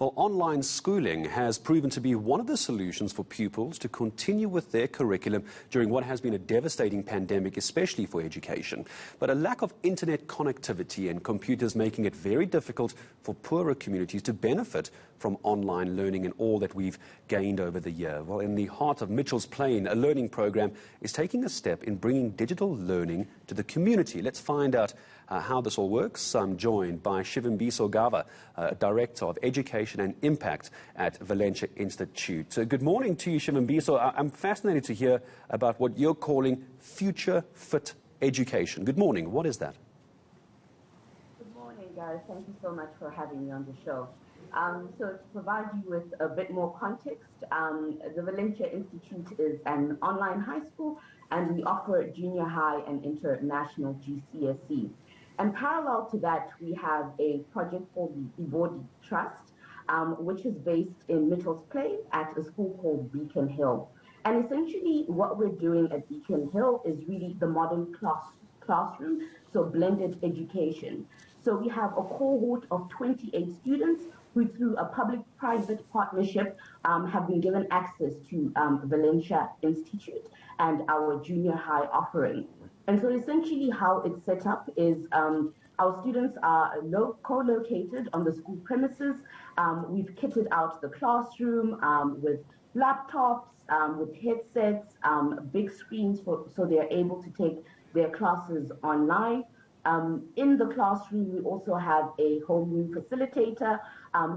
Well, online schooling has proven to be one of the solutions for pupils to continue with their curriculum during what has been a devastating pandemic, especially for education. But a lack of internet connectivity and computers making it very difficult for poorer communities to benefit from online learning and all that we've gained over the year. Well, in the heart of Mitchell's Plain, a learning program is taking a step in bringing digital learning to the community. Let's find out how this all works. I'm joined by Chivimbiso Gava, Director of Education and Impact at Valenture Institute. So good morning to you, Chivimbiso. I'm fascinated to hear about what you're calling future fit education. Good morning. What is that? Good morning, Gareth. Thank you so much for having me on the show. So to provide you with a bit more context, the Valenture Institute is an online high school, and we offer junior high and international GCSE. And parallel to that, we have a project called the Ibodi Trust, which is based in Mitchell's Plain at a school called Beacon Hill. And essentially what we're doing at Beacon Hill is really the modern classroom, so blended education. So we have a cohort of 28 students who, through a public-private partnership, have been given access to Valenture Institute and our junior high offering. And so essentially how it's set up is our students are co-located on the school premises. We've kitted out the classroom with laptops, with headsets, big screens so they're able to take their classes online. In the classroom, we also have a homeroom facilitator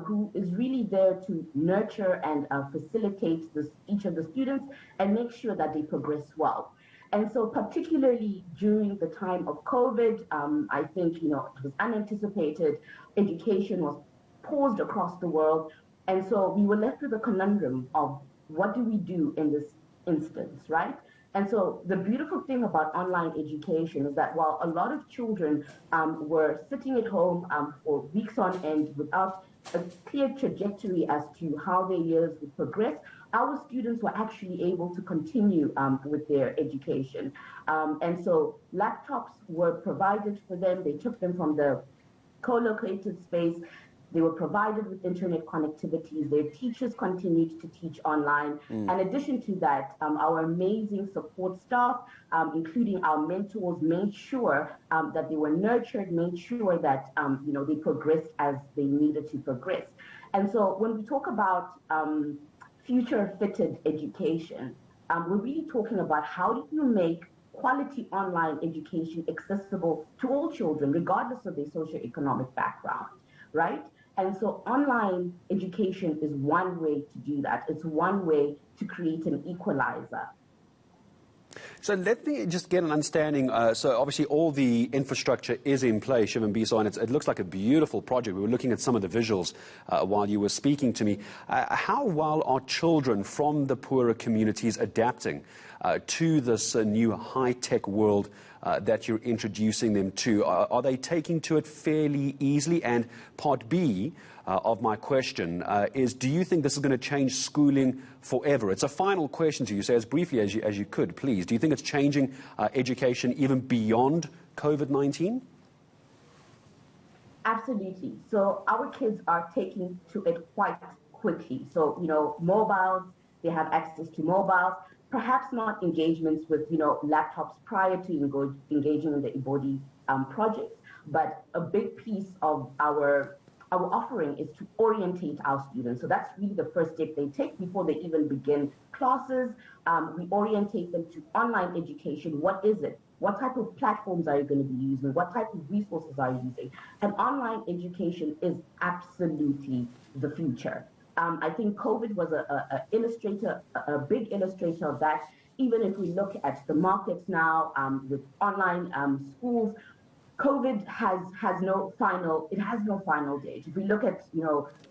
who is really there to nurture and facilitate each of the students and make sure that they progress well. And so particularly during the time of COVID, I think, it was unanticipated. Education was paused across the world. And so we were left with a conundrum of what do we do in this instance, right? And so the beautiful thing about online education is that while a lot of children were sitting at home for weeks on end without a clear trajectory as to how their years would progress, our students were actually able to continue with their education. And so laptops were provided for them. They took them from the co-located space. They were provided with internet connectivities. Their teachers continued to teach online. In addition to that, our amazing support staff, including our mentors, made sure that they were nurtured, made sure that they progressed as they needed to progress. And so when we talk about future-fitted education, we're really talking about how do you make quality online education accessible to all children, regardless of their socioeconomic background, right? And so online education is one way to do that. It's one way to create an equalizer. So let me just get an understanding. So obviously all the infrastructure is in place, Chivimbiso, and it looks like a beautiful project. We were looking at some of the visuals while you were speaking to me. How well are children from the poorer communities adapting to this new high-tech world that you're introducing them to? Are they taking to it fairly easily? And part B of my question is, do you think this is going to change schooling forever? It's a final question to you, so as briefly as you could, please. Do you think it's changing education even beyond COVID-19? Absolutely. So our kids are taking to it quite quickly. So, mobiles, they have access to mobiles. Perhaps not engagements with, laptops prior to engaging in the Ibodi project, but a big piece of our offering is to orientate our students. So that's really the first step they take before they even begin classes. We orientate them to online education. What is it? What type of platforms are you going to be using? What type of resources are you using? And online education is absolutely the future. I think COVID was a big illustrator of that. Even if we look at the markets now with online schools, COVID has no final date. If we look at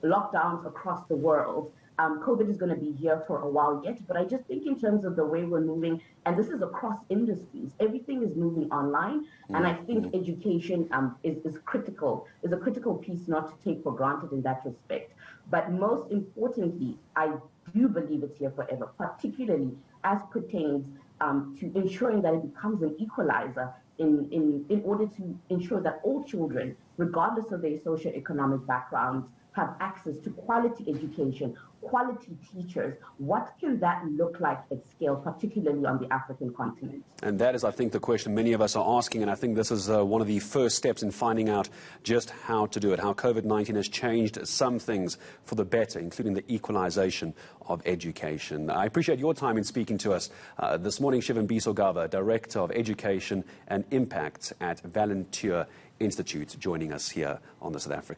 lockdowns across the world, COVID is going to be here for a while yet. But I just think in terms of the way we're moving, and this is across industries, everything is moving online, and I think education is a critical piece not to take for granted in that respect. But most importantly, I do believe it's here forever, particularly as pertains to ensuring that it becomes an equalizer in order to ensure that all children, regardless of their socioeconomic backgrounds, have access to quality education, quality teachers? What can that look like at scale, particularly on the African continent? And that is, I think, the question many of us are asking, and I think this is one of the first steps in finding out just how to do it, how COVID-19 has changed some things for the better, including the equalization of education. I appreciate your time in speaking to us this morning. Chivimbiso Gava, Director of Education and Impact at Valenture Institute, joining us here on the South African